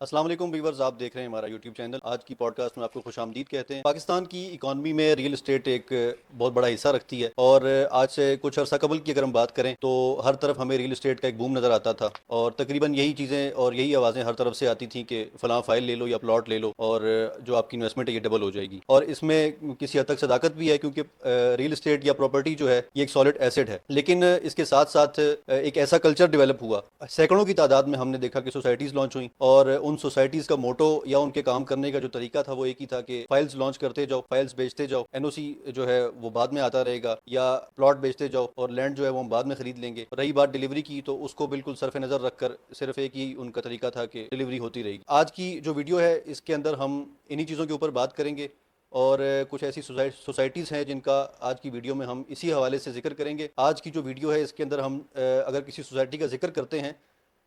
अस्सलाम वालेकुम व्यूअर्स, आप देख रहे हैं हमारा यूट्यूब चैनल। आज की पॉडकास्ट में आपको खुशामदीद कहते हैं। पाकिस्तान की इकॉनमी में रियल एस्टेट एक बहुत बड़ा हिस्सा रखती है और आज से कुछ अर्सा कबल की अगर हम बात करें तो हर तरफ हमें रियल एस्टेट का एक बूम नज़र आता था और तकरीबन यही चीज़ें और यही आवाज़ें हर तरफ से आती थी कि फ़लाँ फ़ाइल ले लो या प्लॉट ले लो और जो आपकी इन्वेस्टमेंट है ये डबल हो जाएगी। और इसमें किसी हद तक सदाकत भी है क्योंकि रियल एस्टेट या प्रॉपर्टी जो है ये एक सॉलिड एसेट है। लेकिन इसके साथ साथ एक ऐसा कल्चर डेवलप हुआ, सैकड़ों की तादाद में हमने देखा कि सोसाइटीज़ लॉन्च हुई और उन सोसाइटीज़ का मोटो या उनके काम करने का जो तरीका था वो एक ही था कि फाइल्स लॉन्च करते जाओ, फाइल्स बेचते जाओ, एनओसी जो है वो बाद में आता रहेगा या प्लॉट बेचते जाओ और लैंड जो है वो हम बाद में खरीद लेंगे। रही बात डिलीवरी की तो उसको बिल्कुल सरफ नज़र रखकर सिर्फ एक ही उनका तरीका था कि डिलीवरी होती रहेगी। आज की जो वीडियो है इसके अंदर हम इन्हीं चीज़ों के ऊपर बात करेंगे और कुछ ऐसी सोसाइटीज़ हैं जिनका आज की वीडियो में हम इसी हवाले से जिक्र करेंगे। आज की जो वीडियो है इसके अंदर हम अगर किसी सोसाइटी का जिक्र करते हैं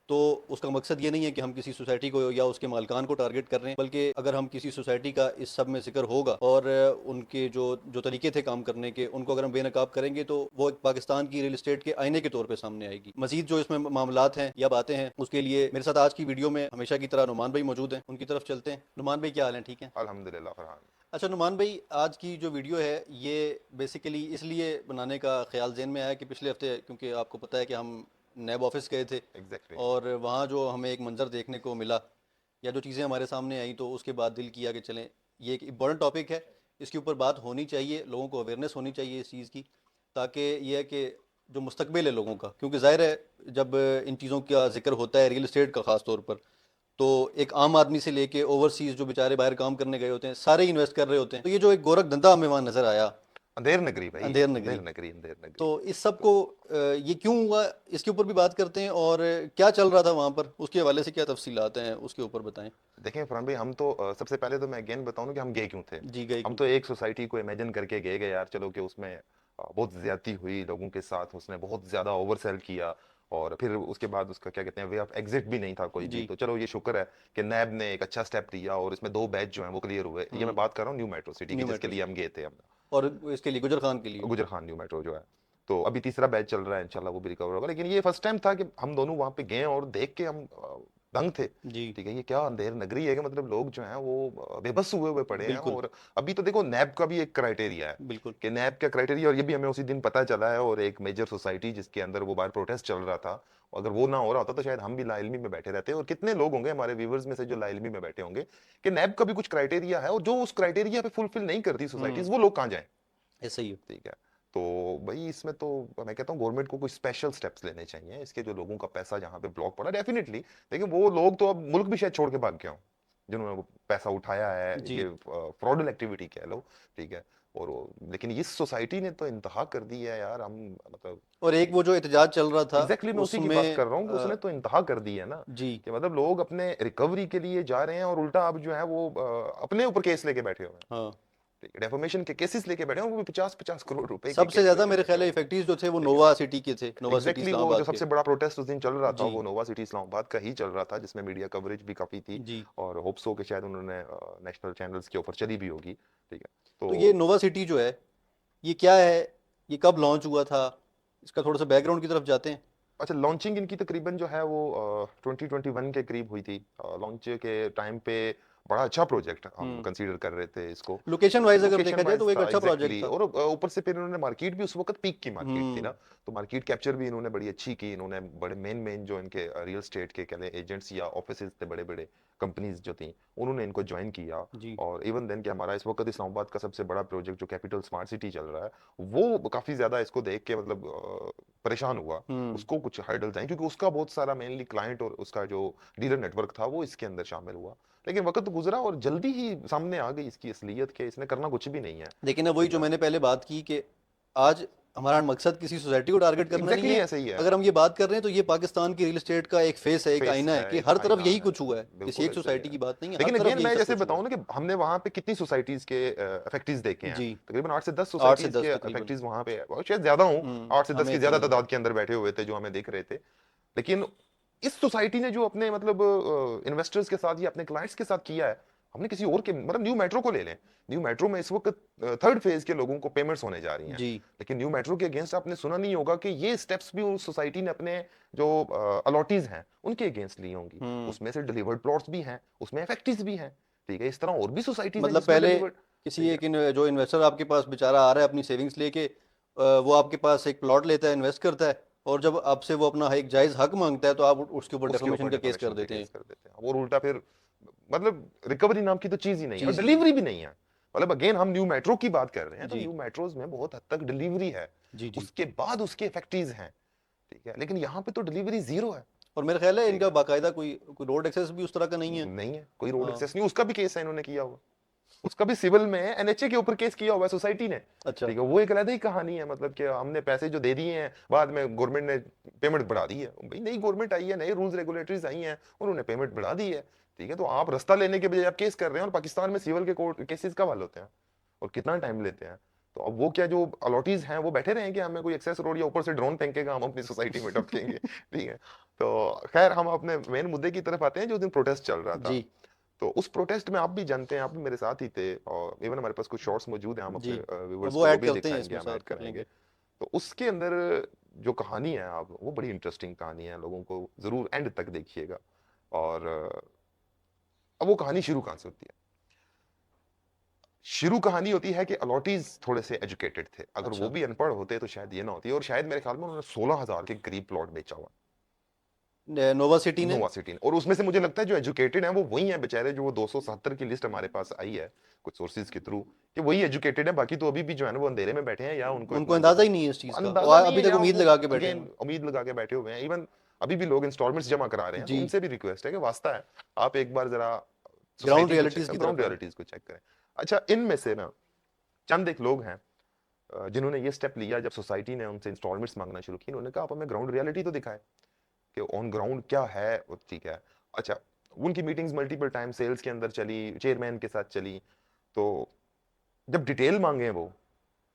तो उसका मकसद ये नहीं है कि हम किसी सोसाइटी को या उसके मालिकान को टारगेट कर रहे हैं, बल्कि अगर हम किसी सोसाइटी का इस सब में जिक्र होगा और उनके जो जो तरीके थे काम करने के उनको अगर हम बेनकाब करेंगे तो वो एक पाकिस्तान की रियल एस्टेट के आईने के तौर पे सामने आएगी। मजीद जो इसमें मामलात हैं या बातें हैं उसके लिए मेरे साथ आज की वीडियो में हमेशा की तरह नुमान भाई मौजूद हैं। उनकी तरफ चलते हैं। नुमान भाई क्या हाल है? ठीक है अल्हम्दुलिल्लाह फरहान। अच्छा नुमान भाई, आज की जो वीडियो है ये बेसिकली इसलिए बनाने का ख्याल जहन में आया कि पिछले हफ्ते क्योंकि आपको पता है कि हम नैब ऑफिस गए थे एग्जैक्टली। और वहाँ जो हमें एक मंज़र देखने को मिला या जो चीज़ें हमारे सामने आई तो उसके बाद दिल किया कि चलें, ये एक इम्पॉर्टेंट टॉपिक है, इसके ऊपर बात होनी चाहिए, लोगों को अवेयरनेस होनी चाहिए इस चीज़ की, ताकि ये है कि जो मुस्तकबिल है लोगों का, क्योंकि ज़ाहिर है जब इन चीज़ों का जिक्र होता है रियल एस्टेट का ख़ास तौर पर, तो एक आम आदमी से लेके ओवरसीज़ जो बेचारे बाहर काम करने गए होते हैं सारे ही इन्वेस्ट कर रहे होते हैं। तो ये जो एक गोरख धंधा हमें वहाँ नज़र आया, अंधेर नगरी भाई, अंधेर नगरी, अंधेर नगरी, अंधेर तो नगरी। इस सब को ये क्यों हुआ इसके ऊपर भी बात करते हैं और क्या चल रहा था वहाँ पर, उसके हवाले से क्या तफसीलात हैं उसके ऊपर बताएं। देखें फरहान भाई, हम तो सबसे पहले तो मैं अगेन बताऊं ना कि हम गए क्यों थे। जी गए हम क्यों तो थे? एक सोसाइटी को इमेजिन करके गए यार, चलो कि उसमें बहुत ज्यादती हुई लोगों के साथ, उसने बहुत ज्यादा ओवरसेल किया और फिर उसके बाद उसका क्या कहते हैं वे ऑफ एग्जिट भी नहीं था कोई भी। जी। तो चलो ये शुक्र है कि नैब ने एक अच्छा स्टेप लिया और इसमें 2 बैच जो हैं वो क्लियर हुए। ये मैं बात कर रहा हूँ न्यू मेट्रो सिटी की न्यू जिसके मेट्रो लिए हम सिटी गए थे। हम और इसके लिए गुजर खान के लिए। गुजर खान न्यू मेट्रो जो है, तो अभी तीसरा बैच चल रहा है, इंशाल्लाह वो भी रिकवर होगा। लेकिन ये फर्स्ट टाइम था कि हम दोनों वहां पे गए और देख के हम दंग थे। जी ठीक है, ये क्या अंधेर नगरी है कि मतलब लोग जो हैं वो बेबस हुए हुए पड़े हैं। बिल्कुल और अभी तो देखो नैब का भी एक क्राइटेरिया है बिल्कुल। कि नैब का क्राइटेरिया, और ये भी हमें उसी दिन पता चला है। और एक मेजर सोसाइटी जिसके अंदर वो बाहर प्रोटेस्ट चल रहा था, अगर वो ना हो रहा होता तो शायद हम भी लाइलमी में बैठे रहते। और कितने लोग होंगे हमारे व्यूवर्स में से जो लाइलमी में बैठे होंगे कि नैब का भी कुछ क्राइटेरिया है और जो उस क्राइटेरिया पे फुलफिल नहीं करती सोसाइटीज, वो लोग कहाँ जाएं। ऐसा ही है। ठीक है, तो भाई इसमें तो मैं कहता हूँ गवर्नमेंट को कुछ स्पेशल स्टेप्स लेने चाहिए। इसके जो लोगों का पैसा जहाँ पे ब्लॉक पड़ा डेफिनेटली, लेकिन वो लोग तो अब मुल्क भी शायद छोड़ के भाग गए हों जिन्होंने वो पैसा उठाया है, जी। ये फ्रॉडल एक्टिविटी कह लो। ठीक है, और लेकिन इस सोसाइटी ने तो इंतहा कर दी है यार। हम मतलब और एक वो जो एहतजाज चल रहा था एग्जैक्टली मैं उसी की बात उसमें कर रहा हूँ कि उसने तो इंतहा कर दी है ना, जी कि मतलब लोग अपने रिकवरी के लिए जा रहे हैं और उल्टा अब जो है वो अपने ऊपर केस लेके बैठे हुए हाँ। हैं। डेफोमेशन के केसेस लेके बैठे हैं, वो भी 50-50 करोड़ रुपए के सबसे केस ज्यादा लेके मेरे बैठे ख्याल है हुए हैं। इफेक्टिव जो थे वो ठीक है, नोवा सिटी के थे, नोवा सिटी एग्जैक्टली वो जो इस्लामाबाद के। सबसे बड़ा प्रोटेस्ट उस दिन चल रहा था जी वो नोवा सिटी इस्लामाबाद का ही चल रहा था, जिसमें मीडिया कवरेज भी काफी थी। जी। और होप्स हो कि शायद उन्होंने नेशनल चैनल्स के ऊपर चली भी होगी। ठीक है, तो ये तो नोवा सिटी जो है ये क्या है, ये कब लॉन्च हुआ था, इसका थोड़ा सा बैकग्राउंड की तरफ जाते हैं। अच्छा, लॉन्चिंग इनकी तकरीबन जो है वो 2021 के करीब हुई थी। लॉन्च के टाइम पे बड़ा अच्छा प्रोजेक्ट हम हम्म। कंसीडर कर रहे थे इसको। लोकेशन वाइज अगर लोकेशन देखा जाए तो वाइज वो एक था अच्छा प्रोजेक्ट एग्जैक्टली था। और ऊपर से फिर इन्होंने मार्केट भी उस वक्त पीक की मार्केट थी हम्म। ना, तो मार्केट कैप्चर भी इन्होंने बड़ी अच्छी की। इन्होंने बड़े मेन मेन जो इनके रियल स्टेट के कह लें एजेंट्स या ऑफिसेज थे, बड़े बड़े कंपनीज जो थी, उन्होंने इनको ज्वाइन किया। जी और इवन देन कि हमारा इस वक्त इस्लामाबाद का सबसे बड़ा प्रोजेक्ट जो कैपिटल स्मार्ट सिटी चल रहा है, वो काफी ज्यादा इसको देख के मतलब परेशान हुआ। हम्म। उसको कुछ हर्डल्स आई क्योंकि उसका बहुत सारा मेनली क्लाइंट और उसका जो डीलर नेटवर्क था वो इसके अंदर शामिल हुआ। लेकिन वक्त गुजरा और जल्दी ही सामने आ गई इसकी असलियत के इसने करना कुछ भी नहीं है। लेकिन अब वही ठीक जो है, मैंने पहले बात की कि आज हमारा मकसद किसी सोसाइटी को टारगेट करना नहीं एग्जैक्टली है। ऐसा ही है। अगर हम ये बात कर रहे हैं तो ये पाकिस्तान की रियल एस्टेट का एक फेस है, एक फेस आईना है है, कि एक हर तरफ आईना यही है, कुछ हुआ है, किसी बिल्कुल एक ऐसा ही सोसाइटी है। की बात नहीं है, हर लेकिन तरफ अगेन यही मैं सब जैसे कुछ हुआ बताऊं ना कि हमने वहां पे कितनी सोसाइटीज के इफेक्टिव्स देखे है। हैं, जी। तकरीबन 8 से 10 आठ से सोसाइटीज के दस तकरीबन। इफेक्टिव्स वहां पे है, और शायद ज्यादा हूं, 8 से 10 हमें की इतना ज्यादा नहीं तादाद पता। के अंदर बैठे हुए थे जो हमें दिख रहे थे। लेकिन इस सोसाइटी ने जो अपने मतलब इन्वेस्टर्स के साथ या अपने क्लाइंट्स के साथ किया है, हमने किसी और के, मतलब न्यू मेट्रो को ले लें, न्यू मेट्रो में इस वक्त थर्ड फेज के लोगों को पेमेंट्स होने जा रही हैं, जी। लेकिन न्यू मेट्रो के अगेंस्ट आपने सुना नहीं होगा कि ये स्टेप्स भी उस सोसाइटी ने अपने जो अलॉटीज हैं उनके अगेंस्ट ली होंगी। हम्म। उसमें से डिलीवर्ड प्लॉट्स भी हैं, उसमें इफेक्टिव्स भी हैं, ठीक है। इस तरह और भी सोसाइटीज हैं मतलब जिसमें पहले डिलीवर्ड, किसी ठीक है। एक जो इन्वेस्टर आपके पास बेचारा आ रहा है अपनी सेविंग्स लेके, वो आपके पास एक प्लॉट लेता है, इन्वेस्ट करता है, और जब आपसे वो अपना एक जायज़ हक मांगता है तो आप उसके ऊपर उसके डेफामेशन ऊपर का केस कर डेफामेशन के देते हैं। केस कर देते हैं, और उल्टा फिर मतलब रिकवरी नाम की तो चीज ही नहीं है, और चीज़ ही नहीं। डिलीवरी भी नहीं है। मतलब अगेन हम न्यू मेट्रो की बात कर रहे हैं, तो जी न्यू मेट्रोज में बहुत हद तक डिलीवरी है, जी जी। उसके बाद उसके इफेक्टिव्स हैं, ठीक है। लेकिन यहाँ पे तो डिलीवरी जीरो है, और मेरा ख्याल है ठीक इनका है। बाकायदा कोई रोड एक्सेस भी उस तरह का नहीं है। नहीं है, कोई रोड हाँ। एक्सेस नहीं, उसका भी केस है इन्होंने किया हुआ, उसका भी सिविल में एनएचए के ऊपर केस किया हुआ है सोसाइटी ने, अच्छा। ठीक है। वो एक अलग ही कहानी है, मतलब कि हमने पैसे जो दे दिए हैं, बाद में गवर्नमेंट ने पेमेंट बढ़ा दी है। भाई नई गवर्नमेंट आई है, नए रूल्स रेगुलेटरीज आई हैं, उन्होंने पेमेंट बढ़ा दी है, ठीक है। तो आप रास्ता लेने के बजाय आप केस कर रहे हैं, और पाकिस्तान में सिविल के कोर्ट केसेस कब हल होते हैं और कितना टाइम लेते हैं। तो अब वो क्या जो अलॉटीज हैं वो बैठे रहेंगे, हमें कोई एक्सेस रोड या ऊपर से ड्रोन फेंकेगा, हम अपनी सोसाइटी में टपकेंगे, ठीक है। तो खैर हम अपने मेन मुद्दे की तरफ आते हैं, जो दिन प्रोटेस्ट चल रहा था। जी तो उस प्रोटेस्ट में आप भी जानते हैं, आप भी मेरे साथ ही थे, और इवन हमारे पास कुछ शॉर्ट्स मौजूद हैं, हम जी। अपने और व्यूअर्स वो को वो ऐड भी करते हैं दिखाएंगे, इसमें, हम साथ ऐड कर करेंगे। लेंगे। तो उसके अंदर जो कहानी है, आप वो बड़ी इंटरेस्टिंग कहानी है, लोगों को जरूर एंड तक देखिएगा। और अब वो कहानी शुरू कहां से होती है? शुरू कहानी होती है कि अलॉटीज थोड़े से एजुकेटेड थे, अगर वो अच्छा। भी अनपढ़ होते तो शायद ये ना होती, और शायद मेरे ख्याल में उन्होंने 16,000 के करीब प्लॉट बेचा हुआ, नोवा सिटी ने। नोवा सिटी ने। और उसमें से मुझे लगता है जो एजुकेटेड है वो वही है बेचारे, जो वो 277 की लिस्ट हमारे पास आई है कुछ सोर्सेज के थ्रू, कि वही एजुकेटेड है, बाकी तो अभी भी जो है ना वो अंधेरे में बैठे हैं, या उनको उनको इतना अंदाजा पता ही नहीं है इस चीज़ का, वो अंदाजा नहीं अभी है, तक या उम्मीद वो लगा के बैठे अगेन हैं। उम्मीद लगा के बैठे हुए हैं। इवन अभी भी लोग इंस्टॉलमेंट्स जमा करा रहे हैं, तो जी। उनसे भी रिक्वेस्ट है कि वास्ता है, आप एक बार जरा ग्राउंड सोसाइटी को रियलिटीज़ चेक, की ग्राउंड तरफ आए। रियलिटीज को चेक करें। अच्छा, इनमें से ना चंद एक लोग हैं जिन्होंने ये स्टेप लिया, जब सोसाइटी ने उनसे इंस्टॉलमेंट्स मांगना शुरू की, उन्होंने कहा आप हमें ग्राउंड रियलिटी तो दिखाएं कि ऑन ग्राउंड क्या है, वो ठीक है। अच्छा, उनकी मीटिंग्स मल्टीपल टाइम सेल्स के अंदर चली, चेयरमैन के साथ चली, तो जब डिटेल मांगे वो,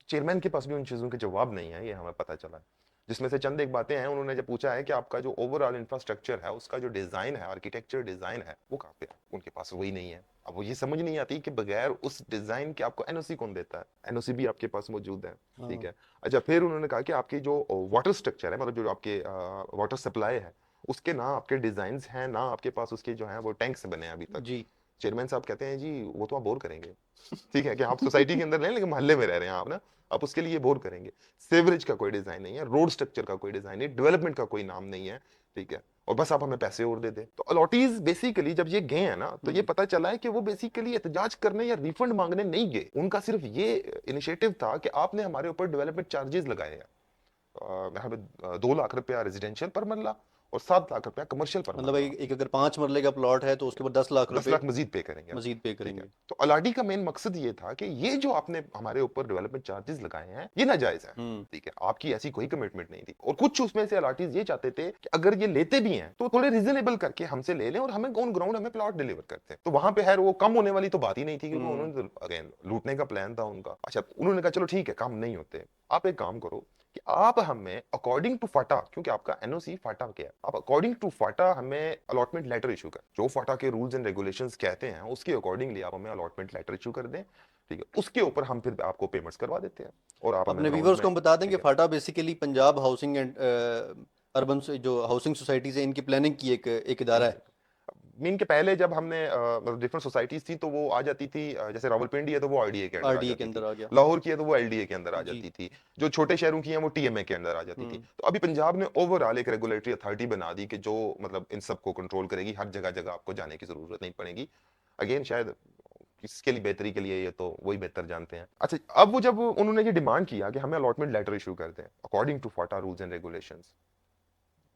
चेयरमैन के पास भी उन चीजों के जवाब नहीं है, ये हमें पता चला है। जिसमें से चंद एक बातें हैं, उन्होंने जब पूछा है कि आपका जो ओवरऑल इंफ्रास्ट्रक्चर है, उसका जो डिजाइन है, आर्किटेक्चर डिजाइन है, वो कहाँ पे है, उनके पास वही नहीं है। अब वो ये समझ नहीं आती कि बगैर उस डिजाइन के आपको एनओसी कौन देता है, एनओसी भी आपके पास मौजूद है, ठीक हाँ। है। अच्छा, फिर उन्होंने कहा कि आपकी जो वाटर स्ट्रक्चर है, मतलब जो आपके वाटर सप्लाई है, उसके ना आपके डिजाइन हैं, ना आपके पास उसके जो है वो टैंक्स बने हैं अभी तक। जी। चेयरमैन साहब कहते हैं जी वो तो आप बोर करेंगे, ठीक है, कि आप सोसाइटी के अंदर नहीं, लेकिन मोहल्ले में रह रहे हैं आप ना, आप उसके लिए बोर करेंगे। सेवरेज का कोई डिजाइन नहीं है, रोड स्ट्रक्चर का कोई डिजाइन नहीं, डेवलपमेंट का कोई नाम नहीं है, ठीक है, और बस आप हमें पैसे और दे दें। तो अलॉटीज बेसिकली जब ये गए हैं ना, तो ये पता चला है कि वो बेसिकली एहतजाज करने या रिफंड मांगने नहीं गए, उनका सिर्फ ये इनिशिएटिव था कि आपने हमारे ऊपर डेवलपमेंट चार्जेस लगाए हैं, हमें 2 लाख रुपया रेजिडेंशियल पर मरला और 7 लाख रुपया कमर्शियल पर मतलब मरला, एक अगर 5 मरले का प्लॉट है तो उसके ऊपर 10 लाख 10 लाख रुपए मजीद पे करेंगे आप, मजीद पे ठीक है। करेंगे। तो अलाडी का मेन मकसद ये था कि ये जो आपने हमारे ऊपर डेवलपमेंट चार्जेस लगाए हैं ये नाजायज है, हम्म। ठीक है, आपकी ऐसी कोई कमिटमेंट नहीं थी। और कुछ उसमें से अलाटीज ये चाहते थे कि अगर ये लेते भी हैं तो थोड़े रीजनेबल करके हमसे ले लें और हमें ऑन ग्राउंड हमें प्लॉट डिलीवर करते हैं। तो वहां पे है वो कम होने वाली तो बात ही नहीं थी, क्योंकि उन्होंने तो अगेन लूटने का प्लान था उनका। अच्छा, उन्होंने कहा चलो ठीक है, काम नहीं होते, आप एक काम करो कि आप हमें अकॉर्डिंग टू फाटा, क्योंकि आपका एनओसी फाटा क्या है, आप अकॉर्डिंग टू फाटा हमें अलॉटमेंट लेटर इशू कर, जो फाटा के रूल्स एंड रेगुलेशंस कहते हैं उसके अकॉर्डिंगली आप हमें अलॉटमेंट लेटर इशू कर दें, ठीक है। उसके ऊपर हम फिर आपको पेमेंट्स करवा देते हैं और आप हमें अपने ग्राउंड व्यूवर्स को में, हम बता दें ठीक कि है। फाटा basically Punjab housing and urban जो हाउसिंग सोसाइटीज है इनकी प्लानिंग की एक इदारा है। मीन के पहले जब हमने मतलब डिफरेंट सोसाइटीज थी तो वो आ जाती थी, जैसे रावलपिंडी है तो वो आरडीए के अंडर आ आरडीए के जाती थी, अंदर आ गया। लाहौर की है तो वो एलडीए के अंदर आ जी। जाती थी, जो छोटे शहरों की हैं वो टीएमए के अंदर आ जाती थी। तो अभी पंजाब ने ओवरऑल एक रेगुलेटरी अथॉरिटी बना दी कि जो मतलब इन सबको कंट्रोल करेगी, हर जगह जगह आपको जाने की जरूरत नहीं पड़ेगी। अगेन शायद किसके लिए बेहतरी के लिए, ये तो वही बेहतर जानते हैं। अच्छा, अब वो जब उन्होंने ये डिमांड किया कि हमें अलॉटमेंट लेटर इशू कर दें अकॉर्डिंग टू फाटा रूल्स एंड रेगुलेशंस,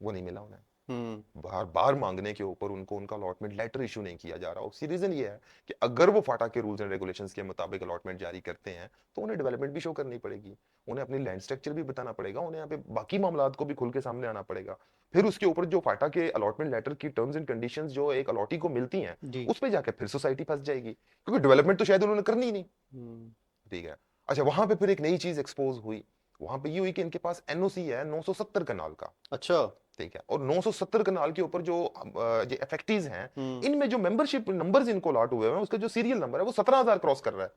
वो नहीं मिला उन्हें। हम्म। बार बार मांगने के ऊपर उनको उनका अलॉटमेंट लेटर इशू नहीं किया जा रहा। उसकी रीजन ये है कि अगर वो फाटा के रूल्स एंड रेगुलेशंस के मुताबिक अलॉटमेंट जारी करते हैं तो उन्हें डेवलपमेंट भी शो करनी पड़ेगी, उन्हें अपनी लैंड स्ट्रक्चर भी बताना पड़ेगा, उन्हें यहाँ पे बाकी मामलात को भी खुल के सामने आना पड़ेगा। फिर उसके ऊपर जो फाटा के अलॉटमेंट लेटर की टर्म्स एंड कंडीशंस जो एक अलॉटी को मिलती हैं, जी। उस पे जाके फिर सोसाइटी फंस जाएगी, क्योंकि डेवलपमेंट तो शायद उन्होंने करनी ही नहीं, हम्म। ठीक है। अच्छा, वहां पे फिर एक नई चीज एक्सपोज हुई, वहां पे ये हुई कि इनके पास एनओसी है 970 कनाल का, अच्छा। ठीक है, और 970 कनाल के ऊपर जो ये एफएक्टीज हैं, हम्म। इनमें जो मेंबरशिप नंबर्स इनको अलॉट हुए हैं, उसका जो सीरियल नंबर है वो 17,000 क्रॉस कर रहा है।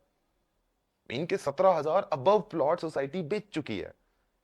इनके 17,000 अबव प्लॉट सोसाइटी बेच चुकी है।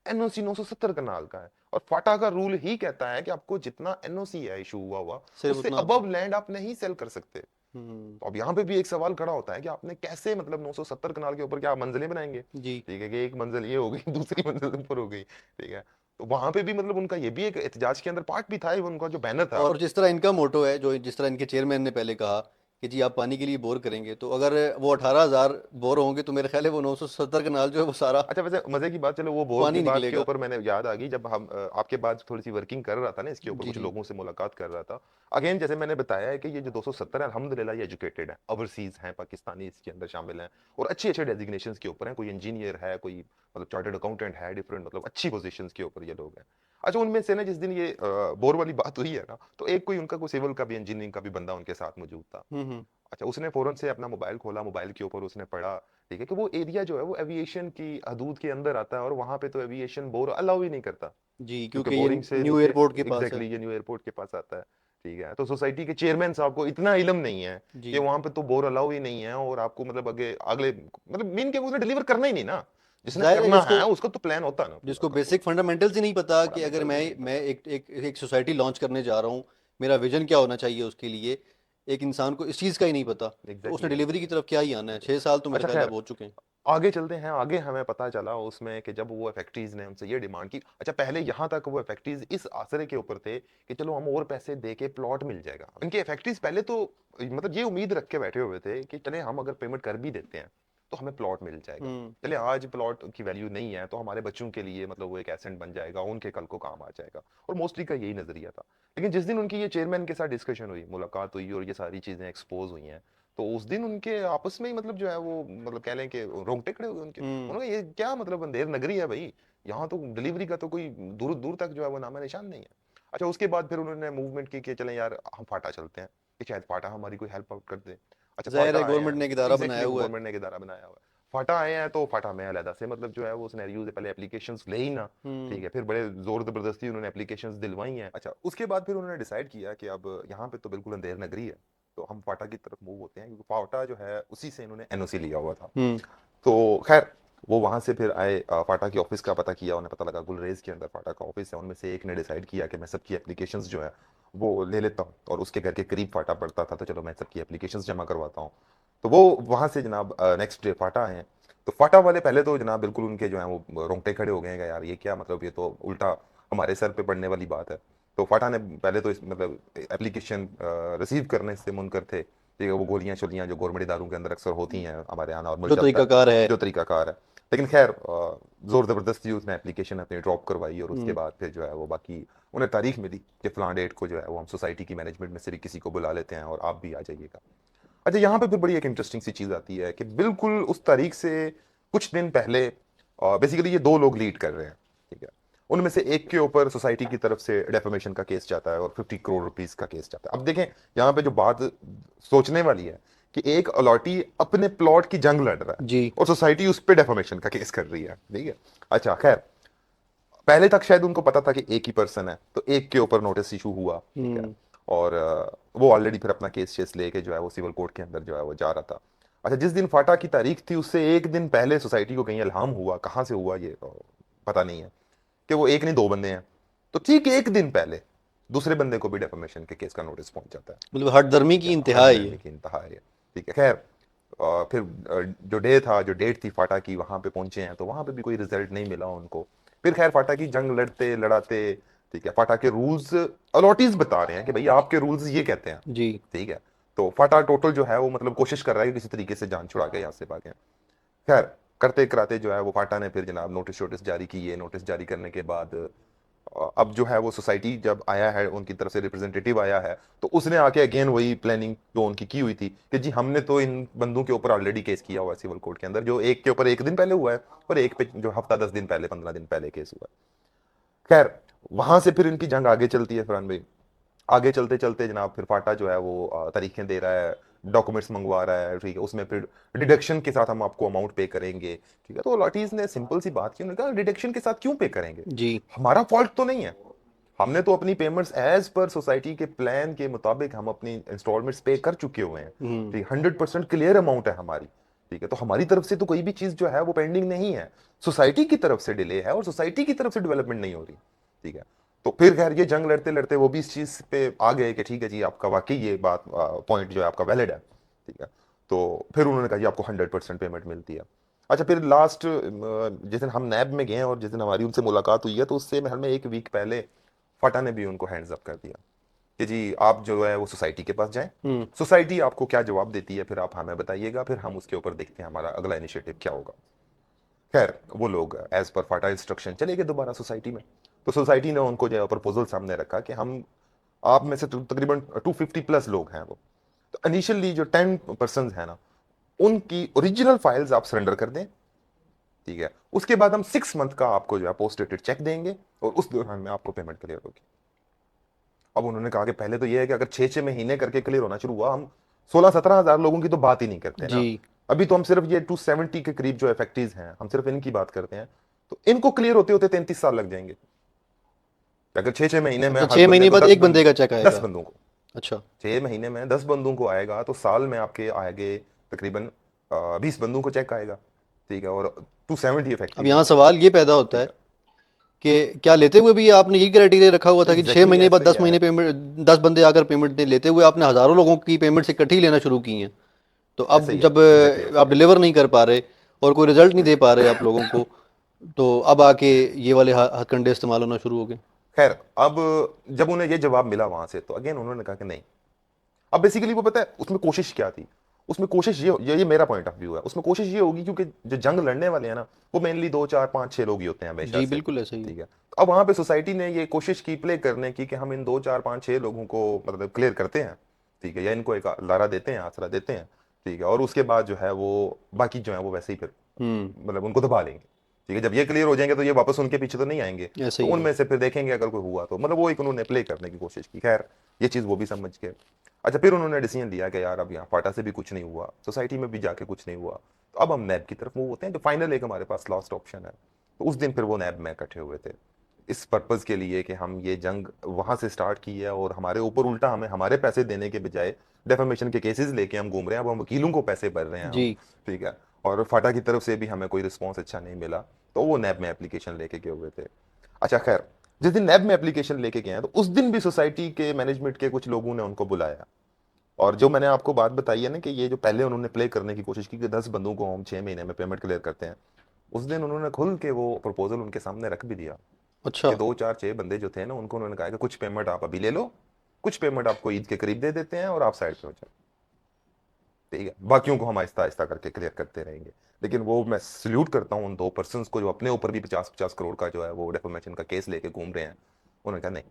एनओसी 970 कनाल का है, और फाटा का रूल ही कहता है कि आपको जितना एनओसी है इशू हुआ सिर्फ उससे उतना अबव लैंड आप नहीं सेल कर सकते। हम्म। तो अब यहाँ पे भी एक सवाल खड़ा होता है कि आपने कैसे, मतलब 970 कनाल के ऊपर क्या आप मंजिलें बनाएंगे? जी। ठीक है, कि एक मंजिल ये हो गई, दूसरी मंजिल ऊपर हो गई, ठीक है। तो वहां पे भी मतलब उनका ये भी एक एहतजाज के अंदर पार्ट भी था, उनका जो बैनर था। और जिस तरह इनका मोटो है, जो जिस तरह इनके चेयरमैन ने पहले कहा कि जी आप पानी के लिए बोर करेंगे, तो अगर वो 18,000 बोर होंगे तो मेरे ख्याल है वो 970 कनाल जो है वो सारा अच्छा, वैसे मजे की बात, चलो वो बोर की पानी बात के निकलेगा। ऊपर मैंने याद आ गई, जब हम आपके बाद थोड़ी सी वर्किंग कर रहा था ना इसके ऊपर, जी कुछ जी। लोगों से मुलाकात कर रहा था। अगेन जैसे मैंने बताया है कि ये जो 270 है, अल्हम्दुलिल्लाह ये एजुकेटेड है, ओवरसीज हैं, पाकिस्तानी इसके अंदर शामिल हैं, और अच्छे अच्छे डेजिग्नेशंस के ऊपर हैं। कोई इंजीनियर है, कोई मतलब चार्टर्ड अकाउंटेंट है, डिफरेंट मतलब अच्छी पोजीशंस के ऊपर ये लोग हैं। अच्छा, उनमें से ना जिस दिन ये बोर वाली बात हुई है ना, तो एक कोई उनका कोई सिविल का भी, इंजीनियरिंग का भी बंदा उनके साथ मौजूद था। हम्म। अच्छा, उसने फौरन से अपना मोबाइल खोला, मोबाइल के ऊपर उसने पढ़ा, ठीक है, कि वो एरिया जो है वो एविएशन की हदूद के अंदर आता है, और वहां पे तो एविएशन बोर अलाउ ही नहीं करता, जी, क्योंकि क्योंकि ये बोरिंग से न्यू नीचे एयरपोर्ट के पास है। एग्जैक्टली ये न्यू एयरपोर्ट के पास आता है। ठीक है, तो सोसाइटी के चेयरमैन साहब को इतना इल्म नहीं है जी। कि वहां पे तो बोर अलाउ ही नहीं है, और आपको मतलब आगे अगले मतलब मीन के उसने डिलीवर करना ही नहीं ना, जिसने जाहिर है करना जिसको है उसका तो प्लान होता है ना पूरा जिसको का बेसिक पूरा। फंडामेंटल्स ही नहीं पता कि अगर फंडामेंटल्स मैं ही नहीं मैं पता। एक सोसाइटी लॉन्च करने जा रहा हूँ, मेरा विजन क्या होना चाहिए उसके लिए, एक इंसान को इस चीज़ का ही नहीं पता, तो उसने एग्जैक्टली डिलीवरी की तरफ क्या ही आना है। एग्जैक्टली। 6 साल तो मेरे अच्छा ख्याल है खैर, अब हो चुके हैं। आगे चलते हैं। आगे हमें पता चला उसमें कि जब वो फैक्ट्रीज ने उनसे ये डिमांड की, अच्छा पहले यहाँ तक वो फैक्ट्रीज इस आसरे के ऊपर थे कि चलो हम और पैसे दे के प्लॉट मिल जाएगा। इनके फैक्ट्रीज पहले तो मतलब ये उम्मीद रख के बैठे हुए थे कि चले हम अगर पेमेंट कर भी देते हैं तो हमें प्लॉट मिल जाएगा। हम्म। चले आज प्लॉट की वैल्यू नहीं है तो हमारे बच्चों के लिए मतलब वो एक एसेट बन जाएगा, उनके कल को काम आ जाएगा, और मोस्टली का यही नजरिया था। लेकिन जिस दिन उनकी ये चेयरमैन के साथ डिस्कशन हुई, मुलाकात हुई, और ये सारी चीजें एक्सपोज हुई हैं, तो उस दिन उनके आपस में ही मतलब जो है वो मतलब कह लें कि रोंगटे खड़े हुए उनके। हम्म। उन्होंने ये क्या मतलब अंधेर नगरी है भाई, यहाँ तो डिलीवरी का तो कोई दूर दूर तक जो है वो नामा निशान नहीं है। अच्छा, उसके बाद फिर उन्होंने मूवमेंट की कि चलें यार हम फाटा चलते हैं, कि शायद फाटा हमारी कोई हेल्प आउट कर दे। अच्छा, जाहिर फाटा है आए गवर्नमेंट हैं, ने एक इदारा बनाया एग्जैक्टली हुआ है। गवर्नमेंट ने एक इदारा बनाया हुआ है। फाटा आए हैं तो फाटा में अलहदा से मतलब जो है वो सिनेरियो से पहले एप्लीकेशंस ले ही ना। हम्म। ठीक है, फिर बड़े जोर जबरदस्ती उन्होंने एप्लीकेशंस दिलवाई हैं। अच्छा, उसके बाद फिर उन्होंने डिसाइड किया कि अब यहाँ पे तो बिल्कुल अंधेर नगरी है, तो हम फाटा की तरफ मूव होते हैं, क्योंकि फाटा जो है उसी से इन्होंने एनओसी लिया हुआ था। हम्म। तो खैर, वो वहां से फिर आए, फाटा की ऑफिस का पता किया, उन्हें पता लगा गुलरेज के अंदर फाटा का ऑफिस है। उनमें से एक ने डिसाइड किया कि मैं सबकी एप्लीकेशंस जो है वो ले लेता हूँ, और उसके घर के करीब फाटा पड़ता था, तो चलो मैं सबकी एप्लीकेशंस जमा करवाता हूँ। तो वो वहां से जनाब नेक्स्ट डे फाटा आए हैं। तो फाटा वाले पहले तो जनाब बिल्कुल उनके जो है वो रोंगटे खड़े हो गए हैं कि यार ये क्या मतलब, ये तो उल्टा हमारे सर पे पड़ने वाली बात है। तो फाटा ने पहले तो इस मतलब एप्लीकेशन रिसीव करने से मुनकर थे। ठीक है, वो गोलियां शोलियां जो गवर्नमेंट इदारों के अंदर अक्सर होती हैं, हमारे यहाँ नॉर्मल जो चलता है, तरीकाकार है। जो तरीकाकार है। लेकिन खैर जोर जबरदस्ती उसने एप्लीकेशन अपनी ड्रॉप करवाई, और उसके हम्म। बाद फिर जो है वो बाकी उन्हें तारीख मिली कि फलां डेट को जो है वो हम सोसाइटी की मैनेजमेंट में से भी किसी को बुला लेते हैं और आप भी आ जाइएगा। अच्छा, यहाँ पे फिर बड़ी एक इंटरेस्टिंग सी चीज आती है कि बिल्कुल उस तारीख से कुछ दिन पहले बेसिकली ये दो लोग लीड कर रहे हैं। ठीक है, उनमें से एक के ऊपर सोसाइटी की तरफ से डेफेमेशन का केस जाता है और 50 करोड़ रुपीस का केस जाता है। अब देखें, यहाँ पे जो बात सोचने वाली है कि एक अलॉटी अपने प्लॉट की जंग लड़ रहा है, जी। और सोसाइटी उस पर डेफेमेशन का केस कर रही है। ठीक है, अच्छा खैर, पहले तक शायद उनको पता था कि एक ही पर्सन है, तो एक के ऊपर नोटिस इशू हुआ। ठीक है, हम्म। और वो ऑलरेडी फिर अपना केस शेस लेके जो है वो सिविल कोर्ट के अंदर जो है वो जा रहा था। अच्छा, जिस दिन फाटा की तारीख थी उससे एक दिन पहले सोसाइटी को कहीं इल्हाम हुआ, कहाँ से हुआ ये पता नहीं है, कि वो एक नहीं दो बंदे हैं। तो ठीक एक दिन पहले दूसरे बंदे को भी डेफेमेशन के केस का नोटिस पहुंच जाता है। मतलब हठ धर्मी ठीक की है, इंतहा हद है गर्मी ये। की इंतहा है ये। ठीक है, खैर फिर जो डे था, जो डेट थी फाटा की, वहां पे पहुंचे हैं, तो वहां पे भी कोई रिजल्ट नहीं मिला उनको। फिर खैर फाटा की जंग लड़ते लड़ाते, ठीक है, फाटा के रूल्स अलॉटीज बता रहे हैं कि भाई आपके रूल्स ये कहते हैं। जी। ठीक है, तो फाटा टोटल जो है वो मतलब कोशिश कर रहा है कि किसी तरीके से जान छुड़ा के यहाँ से भागे। खैर, करते कराते जो है वो फाटा ने फिर जनाब नोटिस वोटिस जारी किए। नोटिस जारी करने के बाद अब जो है वो सोसाइटी जब आया है, उनकी तरफ से रिप्रेजेंटेटिव आया है, तो उसने आके अगेन वही प्लानिंग जो उनकी की हुई थी कि जी हमने तो इन बंदों के ऊपर ऑलरेडी केस किया हुआ है सिविल कोर्ट के अंदर, जो एक के ऊपर एक दिन पहले हुआ है, और एक पे जो हफ्ता 10 दिन पहले 15 दिन पहले केस हुआ है। खैर, वहां से फिर इनकी जंग आगे चलती है फरहान भाई। आगे चलते चलते जनाब फिर फाटा जो है वो तारीखें दे रहा है, डॉक्यूमेंट्स मंगवा रहा है। ठीक है, उसमें फिर डिडक्शन के साथ हम आपको अमाउंट पे करेंगे। ठीक है, तो लॉटीज ने सिंपल सी बात की, उन्होंने कहा डिडक्शन के साथ क्यों पे करेंगे, जी। हमारा फॉल्ट तो नहीं है, हमने तो अपनी पेमेंट्स एज पर सोसाइटी के प्लान के मुताबिक हम अपनी इंस्टॉलमेंट्स पे कर चुके हुए हैं। ठीक, 100% क्लियर अमाउंट है हमारी। ठीक है, तो हमारी तरफ से तो कोई भी चीज जो है वो पेंडिंग नहीं है, सोसाइटी की तरफ से डिले है और सोसाइटी की तरफ से डेवलपमेंट नहीं हो रही। ठीक है, तो फिर खैर ये जंग लड़ते लड़ते वो भी इस चीज पे आ गए कि ठीक है जी, आपका वाकई ये बात पॉइंट जो है आपका वैलिड है। ठीक है, तो फिर उन्होंने कहा जी आपको 100% पेमेंट मिलती है। अच्छा, फिर लास्ट जिस दिन हम नैब में गए और जिस दिन हमारी उनसे मुलाकात हुई है, तो उससे हमें एक वीक पहले फटा ने भी उनको हैंड्स अप कर दिया कि जी आप जो है वो सोसाइटी के पास जाएं, सोसाइटी आपको क्या जवाब देती है फिर आप हमें बताइएगा, फिर हम उसके ऊपर देखते हैं हमारा अगला इनिशिएटिव क्या होगा। खैर वो लोग एज पर फाटा इंस्ट्रक्शन चले गए दोबारा सोसाइटी में। तो सोसाइटी ने उनको जो है प्रपोजल सामने रखा कि हम आप में से तकरीबन 250 प्लस लोग हैं वो, तो इनिशियली जो 10 पर्सन है ना, उनकी ओरिजिनल फाइल्स आप सरेंडर कर दें। ठीक है, उसके बाद हम 6 मंथ का आपको जो है पोस्ट डेटेड चेक देंगे और उस दौरान में आपको पेमेंट क्लियर होगी। अब उन्होंने कहा कि पहले तो ये है कि अगर 6-6 महीने करके क्लियर होना शुरू हुआ, हम 16-17 हजार लोगों की तो बात ही नहीं करते ना। जी। अभी तो हम सिर्फ ये 270 के करीब जो इफेक्टिव हैं, हम सिर्फ इनकी बात करते हैं, तो इनको क्लियर होते होते 33 साल लग जाएंगे। अगर 6-6 महीने में तो हर 6 महीने बंदे को बाद 10 एक बंदे का चेक 10 आएगा? बंदों को अच्छा। 6 महीने में 10 बंदों को आएगा, तो साल में आपके आएंगे तकरीबन 20 बंदों को चेक आएगा। ठीक है, और 270 अब इफेक्टिव यहाँ है। सवाल ये पैदा होता ठीक है है, कि क्या लेते हुए भी आपने यही क्राइटेरिया रखा हुआ था कि छः एग्जैक्टली महीने बाद ऐसा ही 10 महीने है। पेमेंट, 10 बंदे आकर पेमेंट दे लेते हुए आपने हज़ारों लोगों की पेमेंट इकट्ठी लेना शुरू की हैं? तो ऐसे अब ही है, जब एग्जैक्टली ऐसे ही आप है। डिलीवर नहीं कर पा रहे और कोई रिजल्ट नहीं दे पा रहे आप लोगों को, तो अब आके ये वाले हथकंडे इस्तेमाल होना शुरू हो गए। खैर, अब जब उन्हें ये जवाब मिला वहां से, तो अगेन उन्होंने कहा कि नहीं। अब बेसिकली वो पता है उसमें कोशिश क्या थी, उसमें कोशिश ये मेरा पॉइंट ऑफ व्यू है, उसमें कोशिश ये होगी क्योंकि जो जंग लड़ने वाले हैं ना, वो मेनली 2 4 5 6 लोग ही होते हैं हमेशा जी से। बिल्कुल ऐसा ही है। ठीक है, तो अब वहां पे सोसाइटी ने ये कोशिश की प्ले करने की कि हम इन 2 4 5 6 लोगों को मतलब क्लियर करते हैं। ठीक है, या इनको एक लारा देते हैं, आसरा देते हैं। ठीक है, और उसके बाद जो है वो बाकी जो है वो वैसे ही फिर हम्म। मतलब उनको दबा लेंगे। ठीक है, जब ये क्लियर हो जाएंगे तो ये वापस उनके पीछे तो नहीं आएंगे, ऐसा तो ही है। उनमें से फिर देखेंगे अगर कोई हुआ तो, मतलब वो एक उन्होंने प्ले करने की कोशिश की। खैर ये चीज वो भी समझ गए। अच्छा, फिर उन्होंने डिसीजन लिया कि यार अब यहाँ फाटा से भी कुछ नहीं हुआ, सोसाइटी में भी जाके कुछ नहीं हुआ, तो अब हम नैब की तरफ मूव होते हैं, जो फाइनल एक हमारे पास लास्ट ऑप्शन है। तो उस दिन फिर वो नैब में इकट्ठे हुए थे इस पर्पज के लिए कि हम ये जंग वहां से स्टार्ट की है और हमारे ऊपर उल्टा हमें हमारे पैसे देने के बजाय डेफेमेशन के केसेस लेके हम घूम रहे हैं, अब हम वकीलों को पैसे भर रहे हैं हम। जी। ठीक है, और फाटा की तरफ से भी हमें कोई रिस्पॉन्स अच्छा नहीं मिला, तो वो नैब में एप्लीकेशन लेके गए हुए थे। अच्छा खैर, जिस दिन नैब में एप्लीकेशन लेके गए हैं, तो उस दिन भी सोसाइटी के मैनेजमेंट के कुछ लोगों ने उनको बुलाया। और जो मैंने आपको बात बताई है ना कि ये जो पहले उन्होंने प्ले करने की कोशिश की कि 10 बंदों को हम 6 महीने में पेमेंट क्लियर करते हैं, उस दिन उन्होंने खुल के वो प्रपोजल उनके सामने रख भी दिया अच्छा। कि 2 4 6 बंदे जो थे ना, उनको उन्होंने कहा कि कुछ पेमेंट आप अभी ले लो, कुछ पेमेंट आपको ईद के करीब दे देते हैं और आप साइड पे हो जाओ। ठीक है, बाकियों को हम आहिस्ता आहिस्ता करके क्लियर करते रहेंगे। लेकिन वो मैं सल्यूट करता हूँ उन 2 पर्सन को जो अपने ऊपर भी 50-50 करोड़ का जो है वो डेफोमेशन का केस लेके घूम रहे हैं। उन्होंने कहा नहीं,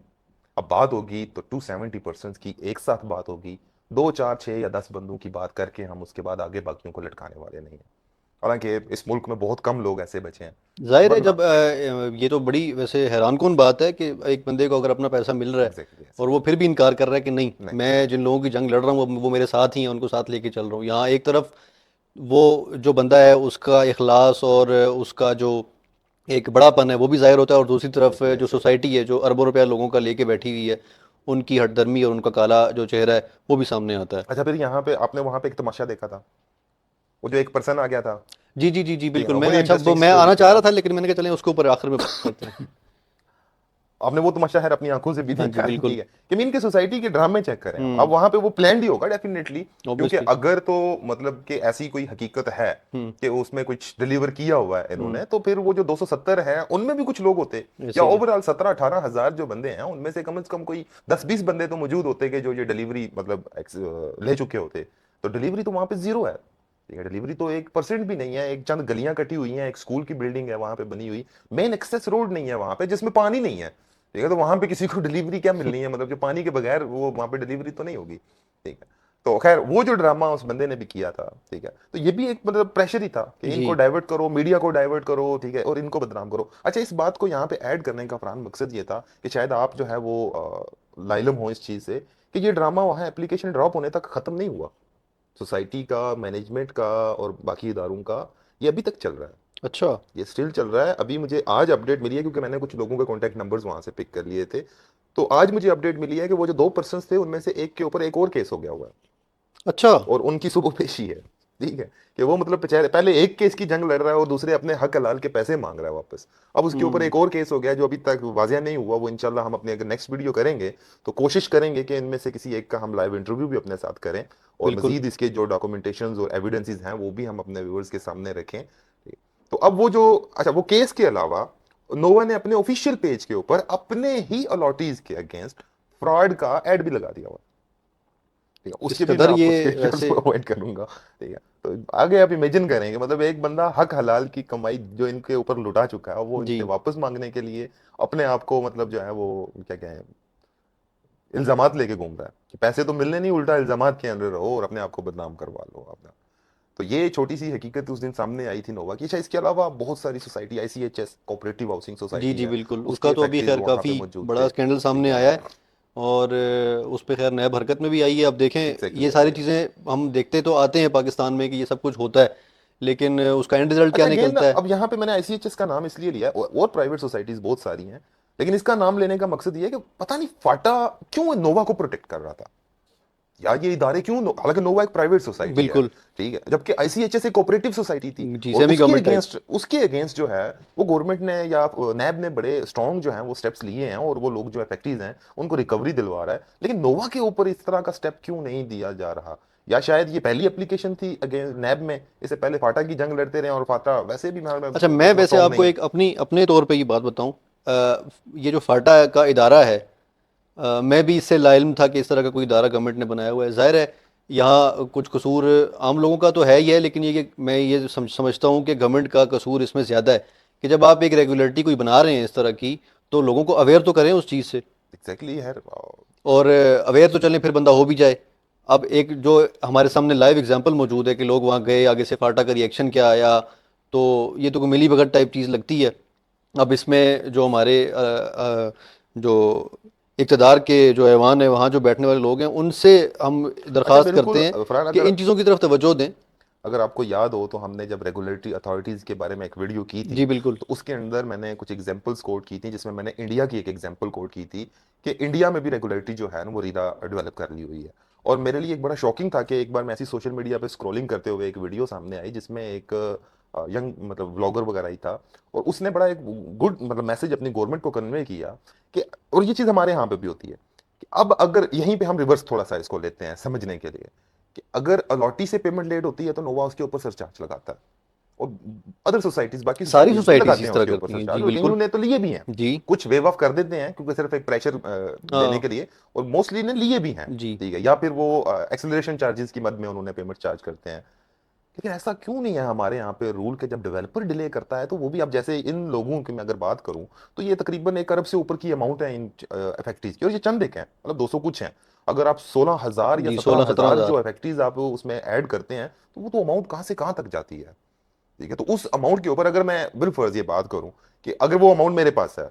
अब बात होगी तो 270 पर्सन की एक साथ बात होगी, 2 4 6 या 10 बंदों की बात करके हम उसके बाद आगे बाकियों को लटकाने वाले नहीं है। हालांकि इस मुल्क में बहुत कम लोग ऐसे बचे हैं, जाहिर है, वरना जब ये तो बड़ी वैसे हैरानकुन बात है कि एक बंदे को अगर अपना पैसा मिल रहा है एग्जैक्टली और वो फिर भी इनकार कर रहा है कि नहीं, नहीं। मैं जिन लोगों की जंग लड़ रहा हूँ वो मेरे साथ ही हैं, उनको साथ लेके चल रहा हूँ। यहाँ एक तरफ वो जो बंदा है उसका इखलास और उसका जो एक बड़ापन है वो भी जाहिर होता है, और दूसरी तरफ एग्जैक्टली जो ऐसे ही है। सोसाइटी है जो अरबों रुपया लोगों का लेके बैठी हुई है, उनकी हठधर्मी और उनका काला जो चेहरा है वो भी सामने आता है। अच्छा, फिर यहाँ पे आपने वहां पे एक तमाशा देखा था, वो जो एक पर्सन आ गया था। जी जी जी जी ठीक है बिल्कुल। ना, मैं बड़ी अच्छा, वो इंटरेस्टिंग मैं स्टोरी आना थी चाह रहा यार। था लेकिन मैंने कहा चलें उसके ऊपर आखिर में बात करते हैं। आपने वो तमाशा है अपनी आंखों से भी हाँ जी देखा है। बिल्कुल। ठीक है, कि मीन के सोसाइटी के ड्रामे चेक करें अब वहां पे वो प्लान ही होगा डेफिनेटली, क्योंकि ऑब्वियसली। अगर तो मतलब कि ऐसी कोई हकीकत है हम्म। कि उसमें कुछ डिलीवर किया हुआ है हम्म। इन्होंने, तो फिर वो जो 270 है उनमें भी कुछ लोग होते, या ऐसे ही है। ओवरऑल 17-18 हजार जो बंदे हैं उनमें से कम कोई 10-20 बंदे तो मौजूद होते कि जो ये डिलीवरी मतलब ले चुके होते। तो डिलीवरी तो वहां पे जीरो है। ठीक है, डिलीवरी तो 1% भी नहीं है, एक चंद गलियां कटी हुई हैं, एक स्कूल की बिल्डिंग है वहां पे बनी हुई, मेन एक्सेस रोड नहीं है वहां पे जिसमें पानी नहीं है। ठीक है, तो वहां पे किसी को डिलीवरी क्या मिलनी है, मतलब जो पानी के बगैर वो वहां पे डिलीवरी तो नहीं होगी। ठीक है, तो खैर वो जो ड्रामा उस बंदे ने भी किया था। ठीक है, तो ये भी एक मतलब प्रेशर ही था कि जी। इनको डाइवर्ट करो, मीडिया को डाइवर्ट करो। ठीक है, और इनको बदनाम करो। अच्छा, इस बात को यहाँ पे ऐड करने का फरहान मकसद ये था कि शायद आप जो है वो लाइलम हो इस चीज से कि ये ड्रामा वहां एप्लीकेशन ड्रॉप होने तक खत्म नहीं हुआ। सोसाइटी का, मैनेजमेंट का और बाकी इदारों का ये अभी तक चल रहा है। अच्छा। ये स्टिल चल रहा है। अभी मुझे आज अपडेट मिली है, क्योंकि मैंने कुछ लोगों के कॉन्टैक्ट नंबर्स वहां से पिक कर लिए थे। तो आज मुझे अपडेट मिली है कि वो जो 2 पर्सन थे उनमें से एक के ऊपर एक और केस हो गया हुआ है, अच्छा। और उनकी सुबह पेशी है। ठीक है, कि वो मतलब बेचारे पहले एक केस की जंग लड़ रहा है और दूसरे अपने हक हलाल के पैसे मांग रहा है वापस। अब उसके ऊपर हम्म। एक और केस हो गया जो अभी तक वाजिया नहीं हुआ। वो इंशाल्लाह हम अपने अगर नेक्स्ट वीडियो करेंगे तो कोशिश करेंगे कि इनमें से किसी एक का हम लाइव इंटरव्यू भी अपने साथ करें, और बिल्कुल। मजीद इसके जो डॉक्यूमेंटेशन और एविडेंसेस हैं वो भी हम अपने व्यूअर्स के सामने रखें। ठीक। तो अब वो जो, अच्छा, वो केस के अलावा नोवा ने अपने ऑफिशियल पेज के ऊपर अपने ही अलॉटीज के अगेंस्ट फ्रॉड का एड भी लगा दिया हुआ है। ठीक है, इस उसके भी मैं कदर ये आपको स्क्रीनशॉट्स वैसे। प्रोवाइड करूंगा। ठीक है, तो आगे आप इमेजिन करेंगे, मतलब एक बंदा हक हलाल की कमाई जो इनके ऊपर लुटा चुका है वो जी। इनसे वापस मांगने के लिए अपने आप को, मतलब जो है वो क्या कहें, इल्जामात लेके घूम रहा है कि पैसे तो मिलने नहीं, उल्टा इल्जामात के अंदर रहो और अपने आप को बदनाम करवा लो अपना। तो ये छोटी सी हकीकत उस दिन सामने आई थी नोवा की। अच्छा, इसके अलावा बहुत सारी सोसाइटी, आईसीएचएस कोऑपरेटिव हाउसिंग जी सोसाइटी जी है, बिल्कुल, उसके उसका तो अभी फैक्ट्रीज खैर वहां पे काफ़ी मौजूद बड़ा थे। स्कैंडल ठीक सामने है, आया है। और उस पे खैर नैब हरकत में भी आई है। अब देखें, एग्जैक्टली ये आई सारी है। चीज़ें हम देखते तो आते हैं पाकिस्तान में कि ये सब कुछ होता है, लेकिन उसका एंड रिजल्ट क्या अच्छा, अगेन निकलता है। अब यहाँ पे मैंने आईसीएचएस का नाम इसलिए लिया है, और प्राइवेट सोसाइटीज बहुत सारी हैं, लेकिन इसका नाम लेने का मकसद ये है कि पता नहीं फाटा क्यों नोवा को प्रोटेक्ट कर रहा था, या ये इदारे क्यों हालांकि नोवा एक प्राइवेट सोसाइटी है, बिल्कुल। ठीक है, जबकि आईसीएचएस एक कोऑपरेटिव सोसाइटी थी। जी, और सेमी गवर्नमेंट टाइप। उसके अगेंस्ट जो है वो गवर्नमेंट ने या नैब ने बड़े स्ट्रॉन्ग जो है वो स्टेप्स लिए हैं, और वो लोग जो फैक्ट्रीज हैं उनको रिकवरी दिलवा रहा है। लेकिन नोवा के ऊपर इस तरह का स्टेप क्यों नहीं दिया जा रहा? या शायद ये पहली एप्लीकेशन थी अगेंस्ट नैब में, इससे पहले फाटा की जंग लड़ते रहे, और फाटा वैसे भी मैं अच्छा, मैं उतना वैसे स्ट्रॉन्ग आपको नहीं है। एक अपनी अपने तौर पे ये बात बताऊं। ये जो फाटा का इदारा है, मैं भी इससे लाइल्म था कि इस तरह का कोई इदारा गवर्नमेंट ने बनाया हुआ है। जाहिर है यहाँ कुछ कसूर आम लोगों का तो है ही है, लेकिन ये कि मैं ये समझता हूँ कि गवर्नमेंट का कसूर इसमें ज़्यादा है कि जब आप एक रेगुलेटरी कोई बना रहे हैं इस तरह की, तो लोगों को अवेयर तो करें उस चीज़ से। एग्जैक्टली है। और अवेयर तो चलें, फिर बंदा हो भी जाए। अब एक जो हमारे सामने लाइव एग्जांपल मौजूद है कि लोग वहाँ गए, आगे से फाटा का रिएक्शन क्या आया, तो ये तो कोई मिली भगत टाइप चीज़ लगती है। अब इसमें जो हमारे जो इक़्तिदार के जो ऐवान है, वहाँ जो बैठने वाले लोग हैं, उनसे हम अच्छा, दरख्वास्त बिल्कुल करते हैं फरहान, कि अगर इन चीज़ों की तरफ तवज्जो दें। अगर आपको याद हो तो हमने जब रेगुलेटरी अथॉरिटीज के बारे में एक वीडियो की थी, जी बिल्कुल। तो उसके अंदर मैंने कुछ एग्जांपल्स कोट की थी, जिसमें मैंने इंडिया की एक एग्जांपल कोट की थी कि इंडिया में भी रेगुलेटरी जो है ना वो रीरा डेवलप कर ली हुई है। और मेरे लिए एक बड़ा शॉकिंग था कि एक बार मैं ऐसी सोशल मीडिया पे स्क्रॉलिंग करते हुए एक वीडियो सामने आई, जिसमें एक यंग मतलब व्लॉगर वगैरह ही था, और उसने बड़ा एक गुड मतलब मैसेज अपनी गवर्नमेंट को कन्वे किया कि, और ये चीज़ हमारे यहाँ पे भी होती है, कि अब अगर यहीं पे हम रिवर्स थोड़ा सा इसको लेते हैं समझने के लिए, कि अगर अलॉटी से पेमेंट लेट होती है तो नोवा उसके ऊपर सरचार्ज लगाता है, और अदर सोसाइटीज, बाकी सारी सोसाइटीज भी सोसाइटीज लगाते इस हैं तरह उसके ऊपर करती हैं। सरचार्ज, जी और कई बिल्कुल। ने तो लिए भी हैं। जी। कुछ वेव ऑफ कर देते हैं क्योंकि सिर्फ एक प्रेशर देने हाँ। के लिए, और मोस्टली ने लिए भी हैं। जी। ठीक है, या फिर वो एक्सेलरेशन चार्जेस की मद में उन्होंने पेमेंट चार्ज करते हैं। लेकिन ऐसा क्यों नहीं है हमारे यहाँ पे रूल के, जब डेवलपर डिले करता है तो वो भी, अब जैसे इन लोगों की मैं अगर बात करूं तो ये तकरीबन 1 अरब से ऊपर की अमाउंट है इन इफेक्टिव की, और ये चंद एक हैं, मतलब 200 कुछ हैं। अगर आप 16,000 या जी, सत्रह 16-17 हजार हज़ार। जो इफेक्टिव आप उसमें ऐड करते हैं, तो वो तो अमाउंट कहाँ से कहाँ तक जाती है। ठीक है, तो उस अमाउंट के ऊपर अगर मैं बिलफर्ज ये बात करूं कि अगर वो अमाउंट मेरे पास है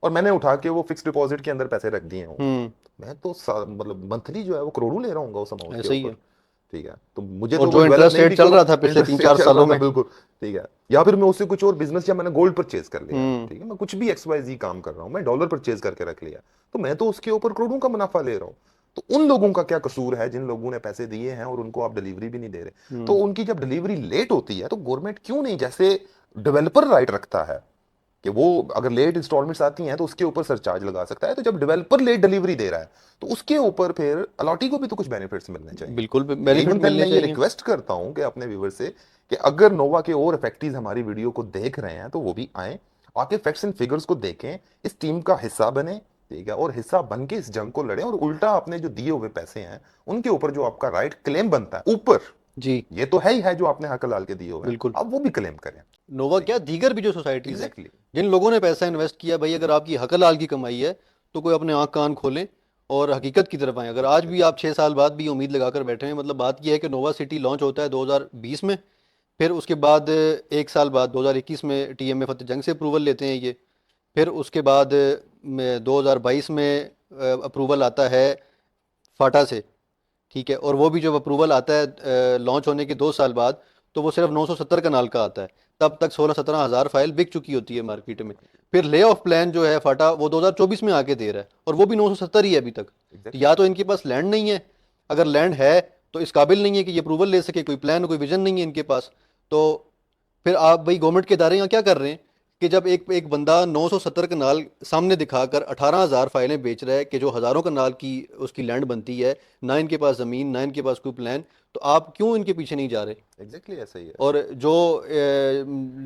और मैंने उठा के वो फिक्स डिपॉजिट के अंदर पैसे रख दिए हों, हम्म। मैं तो मतलब मंथली जो है वो करोड़ों ले रहा हूँ उस अमाउंट के ऐसा ही ऊपर। है। ठीक है, तो मुझे और तो वो जो डेवलप इंटरेस्ट नहीं रेट कि चल चलो रहा था पिछले तीन इंटरेस्ट रेट चार चल रहा सालों था, में। बिल्कुल। ठीक है, या फिर मैं उससे कुछ और बिजनेस, या मैंने गोल्ड परचेज कर लिया, हम्म। ठीक है, मैं कुछ भी XYZ काम कर रहा हूँ, मैं डॉलर परचेज करके रख लिया, तो मैं तो उसके ऊपर करोड़ों का मुनाफा ले रहा हूँ। तो उन लोगों का क्या कसूर है जिन लोगों ने पैसे दिए हैं और उनको आप डिलीवरी भी नहीं दे रहे? तो हम्म। उनकी जब डिलीवरी लेट होती है तो गवर्नमेंट क्यों नहीं, जैसे डेवलपर राइट रखता है कि वो अगर लेट इंस्टॉलमेंट्स आती हैं तो उसके ऊपर सरचार्ज लगा सकता है, तो जब डेवलपर लेट डिलीवरी दे रहा है तो उसके ऊपर फिर अलॉटी को भी तो कुछ बेनिफिट्स मिलने चाहिए। बिल्कुल इवन बेनिफिट देन मिलने मैं ये चाहिए। रिक्वेस्ट करता हूं कि अपने व्यूवर से कि अगर नोवा के और इफेक्टिव हमारी वीडियो को देख रहे हैं तो वो भी आए, आके फैक्ट्स एंड फिगर्स को देखें, इस टीम का हिस्सा बने, ठीक है, और हिस्सा बन के इस जंग को लड़े, और उल्टा अपने जो दिए हुए पैसे हैं उनके ऊपर जो आपका राइट क्लेम बनता है ऊपर, जी ये तो है ही है जो आपने हक लाल के दिए हुए हैं, बिल्कुल। अब वो भी क्लेम करें। नोवा ठीक क्या, है, दीगर भी जो सोसाइटीज़ हैं, एग्जैक्टली। जिन लोगों ने पैसा इन्वेस्ट किया, भाई अगर आपकी हक हलाल की कमाई है तो कोई अपने आंख कान खोलें और हकीकत की तरफ आएं। अगर आज भी आप 6 साल बाद भी उम्मीद लगाकर बैठे हैं, मतलब बात यह है कि नोवा सिटी लॉन्च होता है 2020 में, फिर उसके बाद 1 साल बाद 2021 में टीएमए फतेह जंग से अप्रूवल लेते हैं ये, फिर उसके बाद 2022 में अप्रूवल आता है फाटा से। ठीक है, और वो भी जब अप्रूवल आता है लॉन्च होने के 2 साल बाद, तो वो सिर्फ 970 कनाल का आता है। तब तक 16-17 हज़ार फाइल बिक चुकी होती है मार्केट में। फिर ले ऑफ प्लान जो है फाटा वो 2024 में आके दे रहा है, और वो भी 970 ही है अभी तक। तो एग्जैक्टली। या तो इनके पास लैंड नहीं है, अगर लैंड है तो इस काबिल नहीं है कि ये अप्रूवल ले सके, कोई प्लान कोई विजन नहीं है इनके पास। तो फिर आप भाई गवर्नमेंट के इदारे यहाँ क्या कर रहे हैं कि जब एक एक बंदा 970 कनाल सामने दिखाकर 18,000 फाइलें बेच रहा है कि जो हज़ारों कनाल की उसकी लैंड बनती है, ना इनके पास ज़मीन ना इनके पास कोई प्लान, तो आप क्यों इनके पीछे नहीं जा रहे? एग्जैक्टली ऐसा ही है। और जो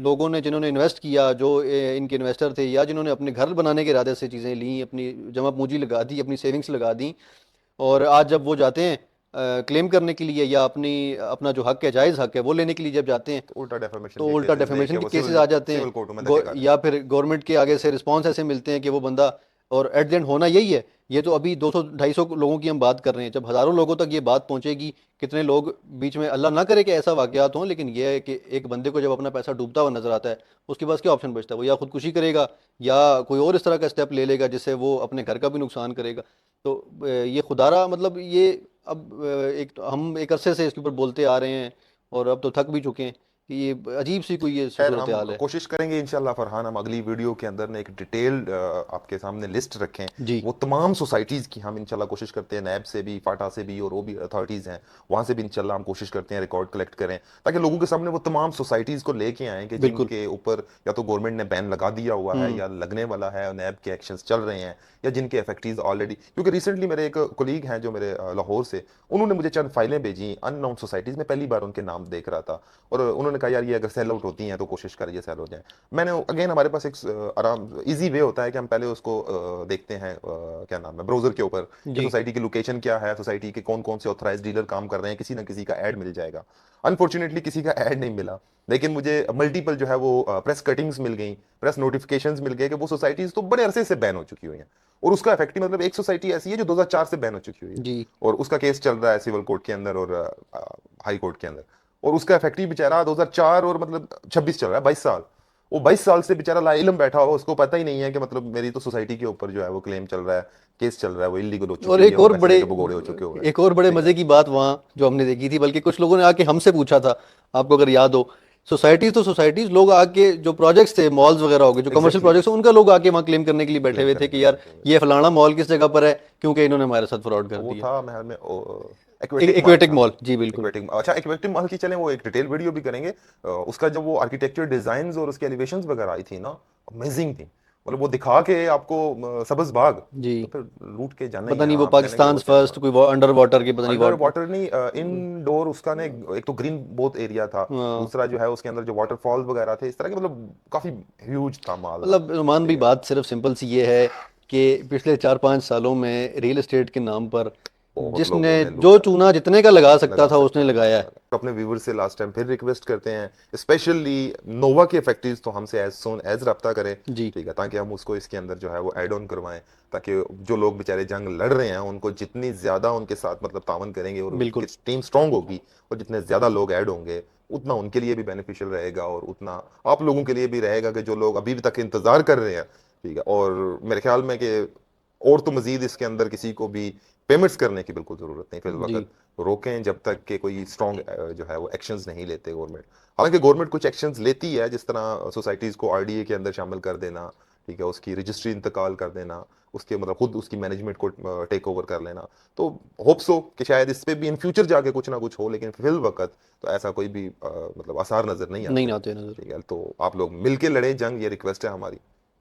लोगों ने जिन्होंने इन्वेस्ट किया, जो इनके इन्वेस्टर थे या जिन्होंने अपने घर बनाने के इरादे से चीज़ें ली, अपनी जमा पूंजी लगा दी, अपनी सेविंग्स लगा दी, और आज जब वो जाते हैं क्लेम करने के लिए या अपना जो हक है, जायज़ हक है, वो लेने के लिए जब जाते हैं, तो उल्टा डेफेमेशन तो के उल्टा केसेस डेफेमेशन लेके के वो केसेस सिविल आ जाते हैं। सिविल कोर्टों में धक्के खाते हैं। या फिर गवर्नमेंट के आगे से रिस्पॉन्स ऐसे मिलते हैं कि वो बंदा, और एट द एंड होना यही है। ये तो अभी 200-250 लोगों की हम बात कर रहे हैं, जब हज़ारों लोगों तक ये बात पहुंचेगी, कितने लोग बीच में, अल्लाह ना करे कि ऐसा वाक़यात हों, लेकिन ये है कि एक बंदे को जब अपना पैसा डूबता हुआ नजर आता है, उसके पास क्या ऑप्शन बचता है? वो या खुदकुशी करेगा या कोई और इस तरह का स्टेप ले लेगा जिससे वो अपने घर का भी नुकसान करेगा। तो ये खुदारा मतलब ये अब एक तो हम एक अरसे से इसके ऊपर बोलते आ रहे हैं, और अब तो थक भी चुके हैं कि ये अजीब सी कोई ये खैर सूरत हम हाल है। कोशिश करेंगे इंशाल्लाह फरहान, हम अगली वीडियो के अंदर ना एक डिटेल्ड आपके सामने लिस्ट रखें। जी वो तमाम सोसाइटीज की हम इंशाल्लाह कोशिश करते हैं, नैब से भी, फाटा से भी, और वो भी अथॉरिटीज हैं वहां से भी इंशाल्लाह हम कोशिश करते हैं रिकॉर्ड कलेक्ट करें, ताकि लोगों के सामने वो तमाम सोसाइटीज को लेके आए कि बिल्कुल। जिनके ऊपर या तो गवर्नमेंट ने बैन लगा दिया हुआ है हम्म। या लगने वाला है, नैब के एक्शंस चल रहे हैं, या जिनके इफेक्टिव ऑलरेडी, क्योंकि रिसेंटली मेरे एक कोलीग हैं जो मेरे लाहौर से, उन्होंने मुझे चंद फाइलें भेजी अननोन सोसाइटीज में, पहली बार उनके नाम देख रहा था, और उन्होंने कहा यार ये अगर सेल आउट होती हैं तो कोशिश करिए सेल हो जाए। मैंने अगेन हमारे पास एक आराम इजी वे होता है कि हम पहले उसको देखते हैं, क्या नाम है, ब्राउजर के ऊपर कि जी सोसाइटी की लोकेशन क्या है, सोसाइटी के कौन कौन से ऑथराइज्ड डीलर काम कर रहे हैं, किसी ना किसी का ऐड मिल जाएगा। अनफॉर्चुनेटली किसी का ऐड नहीं मिला, लेकिन मुझे मल्टीपल जो है वो प्रेस कटिंग्स मिल गई, प्रेस नोटिफिकेशंस मिल गए कि वो सोसाइटीज तो बड़े अरसे से बैन हो चुकी हुई हैं, और उसका इफेक्टिव मतलब एक सोसाइटी ऐसी है जो 2004 से बैन हो चुकी हुई है, जी। और उसका केस चल रहा है सिविल कोर्ट के अंदर और हाई कोर्ट के अंदर, और उसका इफेक्टिव बेचारा 2004 और मतलब 26 चल रहा है, 22 साल। वो 22 साल से बेचारा लाइलम बैठा हुआ, उसको पता ही नहीं है कि मतलब मेरी तो सोसाइटी के ऊपर जो है वो क्लेम चल रहा है, केस चल रहा है, वो इलीगल हो और चुकी हुई है, एक वो और पैसे बड़े लेके भगोड़े हो चुके हुए हैं। एक और बड़े ठीक है। मजे की बात वहाँ जो हमने देखी थी, बल्कि कुछ लोगों ने आके हमसे पूछा था, आपको अगर याद हो, सोसाइटीज तो सोसाइटीज, लोग आके जो प्रोजेक्ट्स थे, मॉल्स वगैरह हो गए, जो कमर्शियल एग्जैक्टली। प्रोजेक्ट्स, उनका लोग आके वहाँ क्लेम करने के लिए बैठे क्लेम हुए थे करने के कि लिए यार बैठे हुए ये फलाना मॉल किस जगह पर है, क्योंकि इन्होंने हमारे साथ फ्रॉड कर वो दिया। था महल में एक्वेटिक मॉल इक्वेटिक था। मॉल, जी बिल्कुल। एक्वेटिक, अच्छा एक्वेटिक मॉल की चलें वो एक डिटेल वीडियो भी करेंगे। उसका जब वो आर्किटेक्चर डिजाइन्स और उसके एलिवेशंस वगैरह आई थी ना, अमेजिंग थी, मतलब वो दिखा के आपको सब्ज बाग, जी। तो फिर लूट के जाना ही पता है, नहीं वो आप जानेंगे पाकिस्तान वो क्या फर्स्ट था। कोई अंडर वाटर के, पता नहीं अंडर वाटर। वाटर नहीं, इनडोर उसका ना एक तो ग्रीन बहुत एरिया था, हाँ। दूसरा जो है उसके अंदर जो वाटरफॉल वगैरह थे इस तरह के, मतलब काफी ह्यूज था माल ना। मतलब नुमान भी ठीक है। बात सिर्फ सिंपल सी ये है कि पिछले 4-5 सालों में रियल एस्टेट के नाम पर बहुत जिसने लोगों ने जो लूटा, चूना जितने का लगा सकता लगा था सकता उसने था लगाया उसने है। लगा। तो अपने व्यूवर से लास्ट टाइम फिर रिक्वेस्ट करते हैं, स्पेशली नोवा के इफेक्टिव्स तो हमसे एज सोन एज रब्ता करें, जी ठीक है, ताकि हम उसको इसके अंदर जो है वो ऐड ऑन करवाएं, ताकि जो लोग बेचारे जंग लड़ रहे हैं उनको जितनी ज्यादा उनके साथ मतलब तावन करेंगे और उनकी बिल्कुल। टीम स्ट्रांग होगी, और जितने ज्यादा लोग ऐड होंगे उतना उनके लिए भी बेनिफिशियल रहेगा, और उतना आप लोगों के लिए भी रहेगा कि जो लोग अभी भी तक इंतजार कर रहे हैं। ठीक है, और मेरे ख्याल में कि और तो मजीद इसके अंदर किसी को भी पेमेंट्स करने की बिल्कुल जरूरत नहीं फिल जी वक्त, रोकें जब तक कि कोई स्ट्रॉन्ग जो है वो एक्शंस नहीं लेते गवर्नमेंट। हालांकि गवर्नमेंट कुछ एक्शंस लेती है, जिस तरह सोसाइटीज को आरडीए के अंदर शामिल कर देना, ठीक है, उसकी रजिस्ट्री इंतकाल कर देना, उसके मतलब खुद उसकी मैनेजमेंट को टेक ओवर कर लेना, तो होप सो कि शायद इस पे भी इन फ्यूचर जाके कुछ ना कुछ हो, लेकिन फिल वक्त तो ऐसा कोई भी मतलब आसार नजर नहीं नहीं आते। आते नजर। ठीक है, तो आप लोग मिलके लड़े जंग, ये रिक्वेस्ट है हमारी।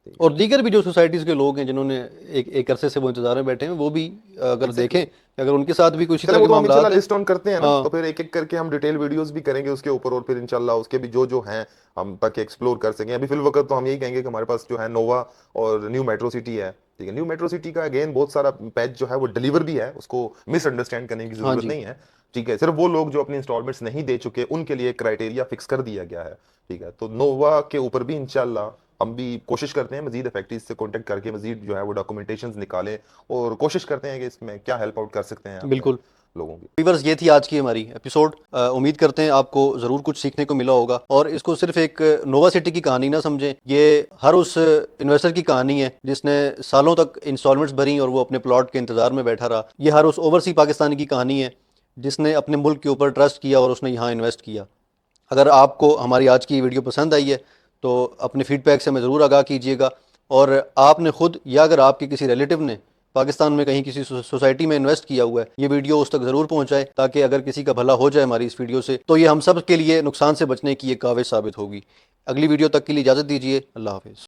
ठीक और दीगर भी जो सोसाइटीज़ के लोग हैं जिन्होंने एक अरसे से वो इंतजार में बैठे हैं, वो भी है, अगर एग्जैक्टली। देखें कि अगर उनके साथ भी कुछ इसी चले तरह वो के तो हम मामलात इंशाल्लाह हैं। लिस्ट ऑन करते हैं ना, हाँ तो फिर एक एक करके हम डिटेल वीडियोस भी करेंगे उसके ऊपर, और फिर इंशाल्लाह उसके भी जो हैं हम ताकि एक्सप्लोर कर सकें। अभी फिल वक्त तो हम यही कहेंगे कि हमारे पास जो है नोवा और न्यू मेट्रो सिटी है, ठीक है, न्यू मेट्रो सिटी का अगेन बहुत सारा पैच जो है वो डिलीवर भी है, उसको मिसअंडरस्टैंड करने की हाँ जरूरत जी नहीं है। ठीक है, सिर्फ वो लोग जो अपनी इंस्टॉलमेंट्स नहीं दे चुके उनके लिए क्राइटेरिया फिक्स कर दिया गया है। ठीक है, तो नोवा के ऊपर भी इंशाल्लाह हम भी कोशिश करते हैं मजीद इफेक्टिव से कांटेक्ट करके मजीद जो है वो डॉक्यूमेंटेशंस निकालें, और कोशिश करते हैं कि इसमें क्या हेल्प आउट कर सकते हैं अपने बिल्कुल। लोगों की। व्यूअर्स, ये थी आज की हमारी एपिसोड। उम्मीद करते हैं आपको ज़रूर कुछ सीखने को मिला होगा, और इसको सिर्फ एक नोवा सिटी की कहानी ना समझें, ये हर उस इन्वेस्टर की कहानी है जिसने सालों तक इंस्टॉलमेंट्स भरी और वो अपने प्लॉट के इंतजार में बैठा रहा। ये हर उस ओवरसी पाकिस्तानी की कहानी है जिसने अपने मुल्क के ऊपर ट्रस्ट किया और उसने यहाँ इन्वेस्ट किया। अगर आपको हमारी आज की वीडियो पसंद आई है तो अपने फीडबैक से हमें ज़रूर आगाह कीजिएगा। और आपने खुद या अगर आपके किसी रिलेटिव ने पाकिस्तान में कहीं किसी सोसाइटी में इन्वेस्ट किया हुआ है, ये वीडियो उस तक ज़रूर पहुंचाए, ताकि अगर किसी का भला हो जाए हमारी इस वीडियो से, तो ये हम सब के लिए नुकसान से बचने की एक काविश साबित होगी। अगली वीडियो तक के लिए इजाज़त दीजिए। अल्लाह हाफिज़।